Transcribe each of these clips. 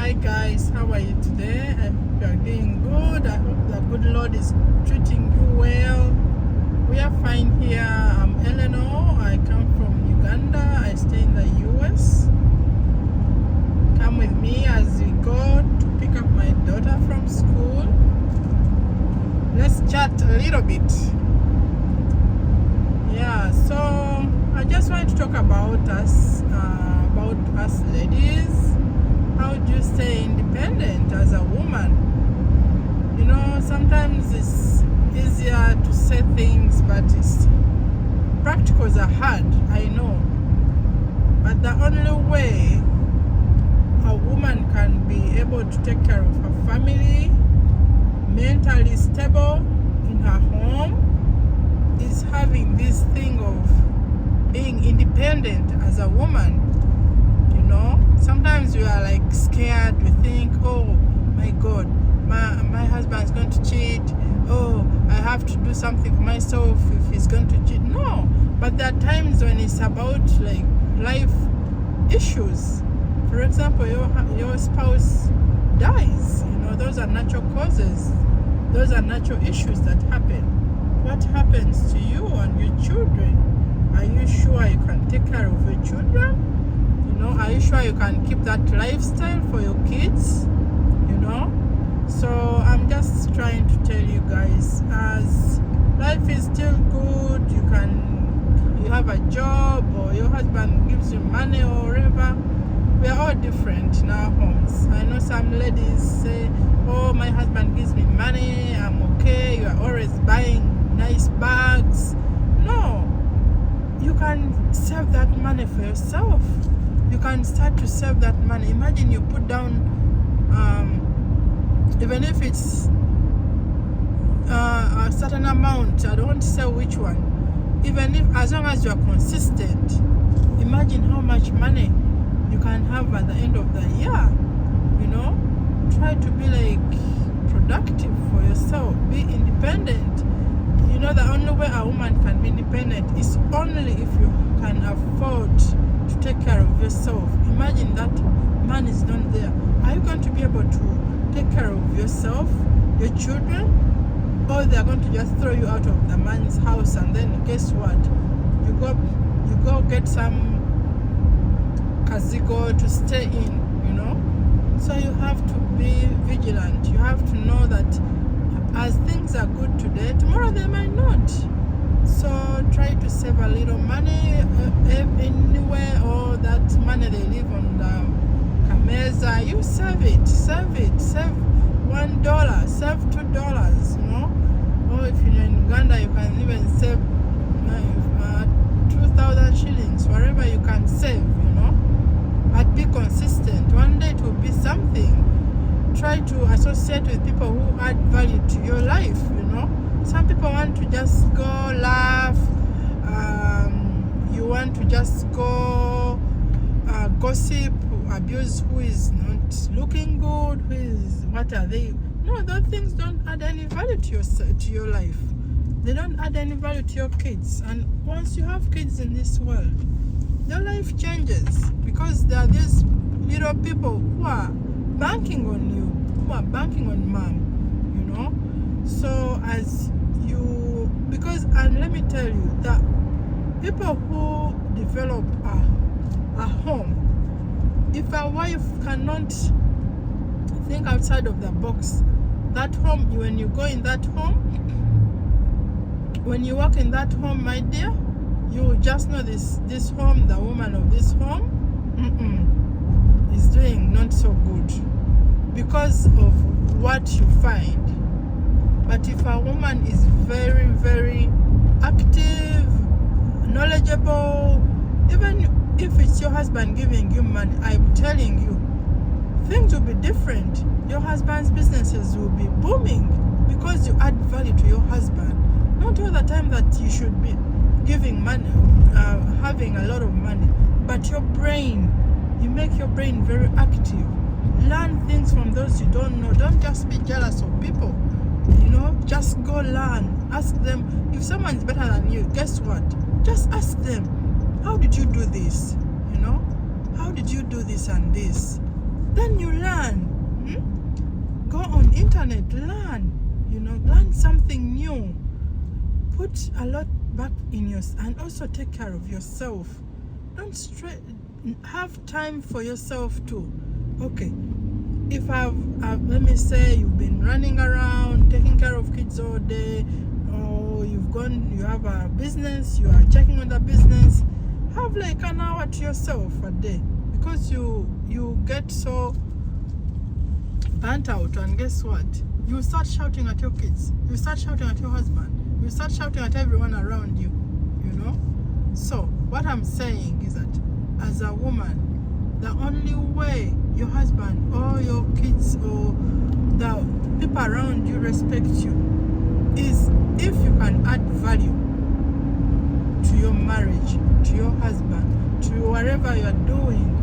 Hi guys, how are you today? I hope you are doing good. I hope the good Lord is treating you well. We are fine here. I'm Eleanor. I come from Uganda. I stay in the US. Come with me as we go to pick up my daughter from school. Let's chat a little bit. Yeah, so I just want to talk about us ladies. How do you stay independent as a woman? You know, sometimes it's easier to say things, but practicals are hard, I know. But the only way a woman can be able to take care of her family, mentally stable in her home, is having this thing of being independent as a woman. You know, sometimes we are like scared. We think, oh my God, my husband's going to cheat. Oh, I have to do something for myself if he's going to cheat. No, but there are times when it's about like life issues. For example, your spouse dies. You know, those are natural causes. Those are natural issues that happen. What happens to you and your children? Are you sure you can take care of your children? You know, are you sure you can keep that lifestyle for your kids? You know? So I'm just trying to tell you guys, as life is still good, you have a job, or your husband gives you money or whatever. We are all different in our homes. I know some ladies say, oh, my husband gives me money, I'm okay, you are always buying nice bags. No, you can save that money for yourself. You can start to save that money. Imagine you put down, even if it's a certain amount, I don't want to say which one, even if, as long as you are consistent, imagine how much money you can have at the end of the year. You know, try to be like productive for yourself, be independent. You know, the only way a woman can be independent is only if you can afford to take care of yourself. Imagine that money is not there. Are you going to be able to take care of yourself, your children, or they are going to just throw you out of the man's house and then guess what? You go get some kazigo to stay in, you know? So you have to be vigilant. You have to know that as things are good today, tomorrow they might not. So try to save a little money anywhere, or that money they leave on the Kameza, you save it, save $1, save $2, you know. Or if you're in Uganda, you can even save 2,000 shillings, wherever you can save, you know. But be consistent. One day it will be something. Try to associate with people who add value to your life, you know. Some people want to just go laugh. You want to just go gossip, abuse who is not looking good, what are they? No, those things don't add any value to your life. They don't add any value to your kids. And once you have kids in this world, your life changes, because there are these little people who are banking on you, who are banking on mom, you know. So and let me tell you that people who develop a home, if a wife cannot think outside of the box, that home, when you go in that home, when you walk in that home, my dear, you will just know this home, the woman of this home is doing not so good because of what you find. But if a woman is very, very active, knowledgeable, even if it's your husband giving you money, I'm telling you, things will be different. Your husband's businesses will be booming because you add value to your husband. Not all the time that you should be giving money, having a lot of money, but your brain, you make your brain very active. Learn things from those you don't know. Don't just be jealous of people. You know, just go learn. Ask them. If someone is better than you, guess what? Just ask them, how did you do this? You know, how did you do this and this? Then you learn. Go on internet, learn. Learn something new. Put a lot back in and also take care of yourself. Don't have time for yourself too. Okay, if I've let me say you've been running around taking care of kids all day, or you have a business, you are checking on the business, have like an hour to yourself a day, because you get so burnt out, and guess what? You start shouting at your kids, you start shouting at your husband, you start shouting at everyone around you. So what I'm saying is that as a woman, the only way your husband or your kids or the people around you respect you is if you can add value to your marriage, to your husband, to whatever you're doing.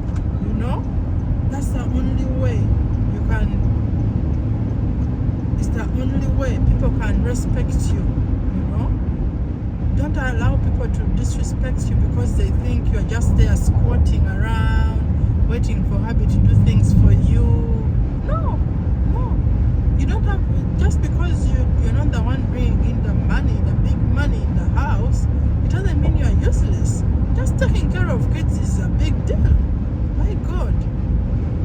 That's the only way you can, it's the only way people can respect you. Don't allow people to disrespect you because they think you're just there squatting around, waiting for hubby to do things for you. No. You don't have, just because you're not the one bringing in the money, the big money in the house, it doesn't mean you're useless. Just taking care of kids is a big deal. My God.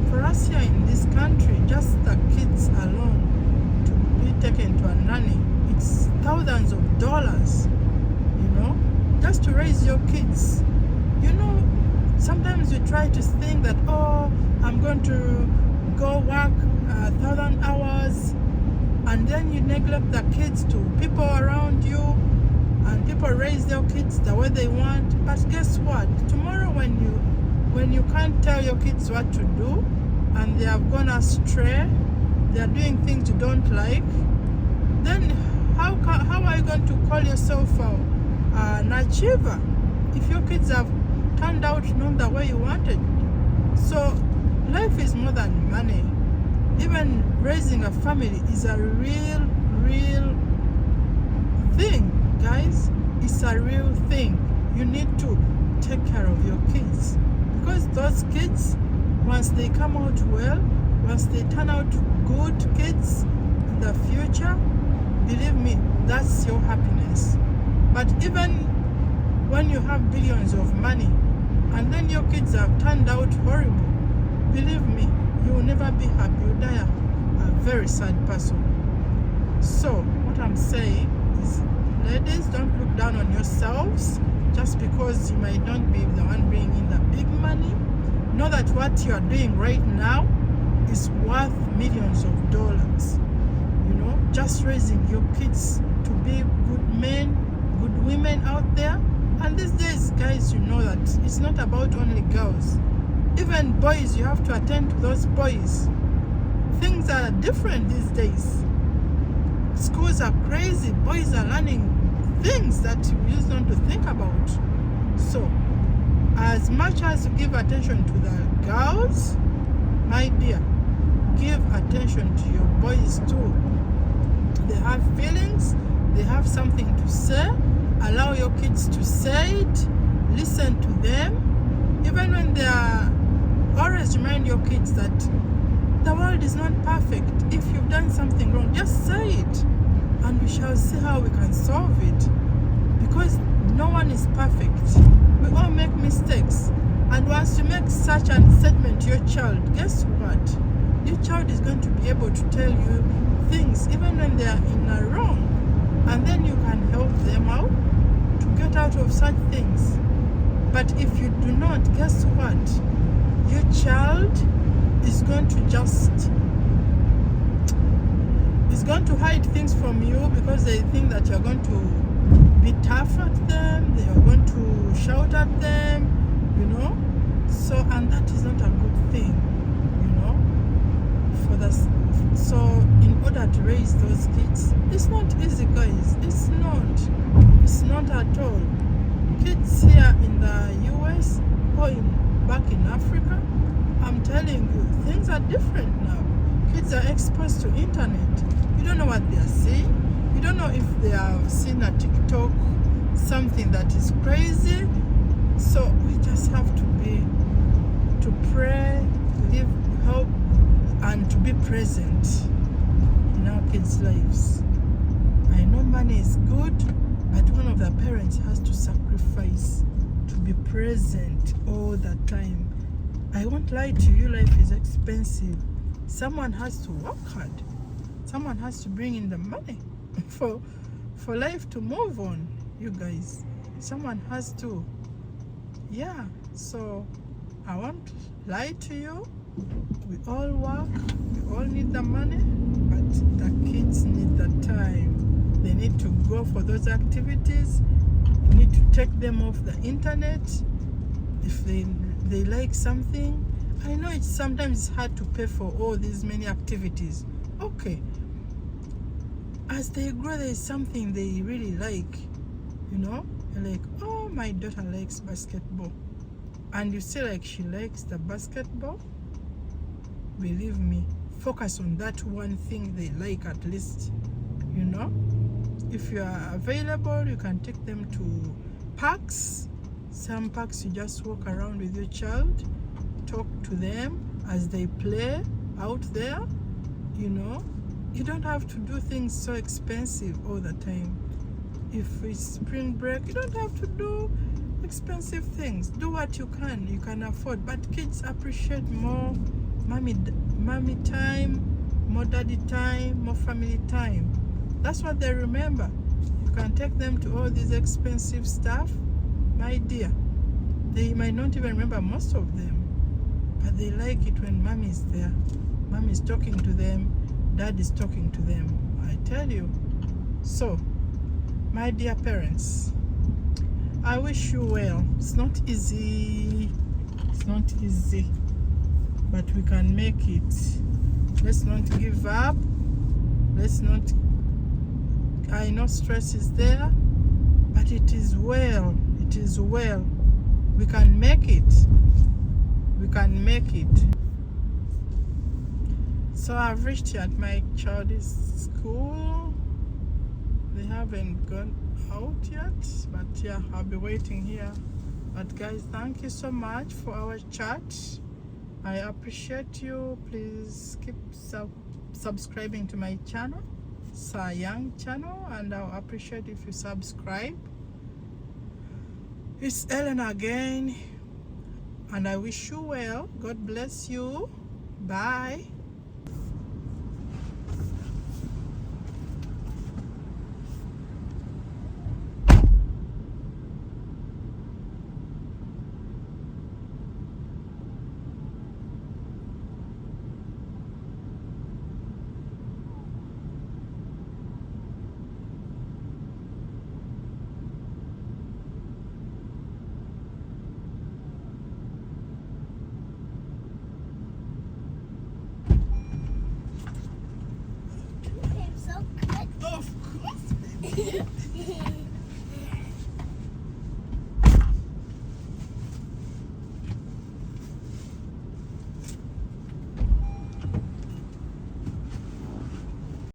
For us here in this country, just the kids alone, to be taken to a nanny, it's thousands of dollars. Just to raise your kids. Sometimes you try to think that, I'm going to go work 1,000 hours, and then you neglect the kids to people around you, and people raise their kids the way they want. But guess what? Tomorrow when you can't tell your kids what to do, and they have gone astray, they are doing things you don't like, then how are you going to call yourself an achiever if your kids have turned out not the way you wanted? So life is more than money. Even raising a family is a real thing, guys. It's a real thing. You need to take care of your kids, because those kids, once they come out well, once they turn out good kids in the future, believe me, that's your happiness. But even when you have billions of money and then your kids have turned out horrible, believe me, you will never be happy. You'll die a very sad person. So what I'm saying is, ladies, don't look down on yourselves just because you might not be the one bringing in the big money. Know that what you are doing right now is worth millions of dollars. Just raising your kids to be good men, good women out there. And these days, guys, that it's not about only girls. Even boys, you have to attend to those boys. Things are different these days. Schools are crazy. Boys are learning things that we used not to think about. So as much as you give attention to the girls, my dear, give attention to your boys too. They have feelings, they have something to say. Allow your kids to say it, listen to them. Even when they are, always remind your kids that the world is not perfect. If you've done something wrong, just say it, and we shall see how we can solve it. Because no one is perfect. We all make mistakes. And once you make such a statement to your child, guess what? Your child is going to be able to tell you things even when they are in a wrong. And then you can help them out to get out of such things. But if you do not, guess what? Your child is going to hide things from you because they think that you're going to be tough at them, they are going to shout at them, So, and that is not a good thing, So, in order to raise those kids, it's not easy, guys. It's not at all. Kids here in the US or back in Africa, I'm telling you, things are different now. Kids are exposed to internet. You don't know what they are seeing. You don't know if they have seen a TikTok, something that is crazy. So we just have to pray, help be present in our kids' lives. I know money is good, but one of the parents has to sacrifice to be present all the time. I won't lie to you, life is expensive. Someone has to work hard. Someone has to bring in the money for life to move on, you guys. Someone has to. Yeah, so I won't lie to you. We all work, we all need the money, but the kids need the time. They need to go for those activities. You need to take them off the internet. If they like something, I know it's sometimes hard to pay for all these many activities. Okay. As they grow, there is something they really like, you know? They're like, oh, my daughter likes basketball. And you say like she likes the basketball. Believe me, focus on that one thing they like at least, you know? If you are available, you can take them to parks. Some parks you just walk around with your child, talk to them as they play out there, you know? You don't have to do things so expensive all the time. If it's spring break, you don't have to do expensive things. Do what you can afford. But kids appreciate more mommy time, more daddy time, more family time. That's what they remember. You can take them to all these expensive stuff, my dear. They might not even remember most of them, but they like it when mommy is there. Mommy is talking to them, dad is talking to them. I tell you. So, my dear parents, I wish you well. It's not easy. It's not easy, but we can make it. Let's not give up. Let's not. I know stress is there, but it is well. It is well. We can make it. We can make it. So I've reached at my child's school. They haven't gone out yet, but yeah, I'll be waiting here. But guys, thank you so much for our chat. I appreciate you. Please keep subscribing to my channel, Sa Young channel, and I'll appreciate if you subscribe. It's Ellen again, and I wish you well. God bless you. Bye.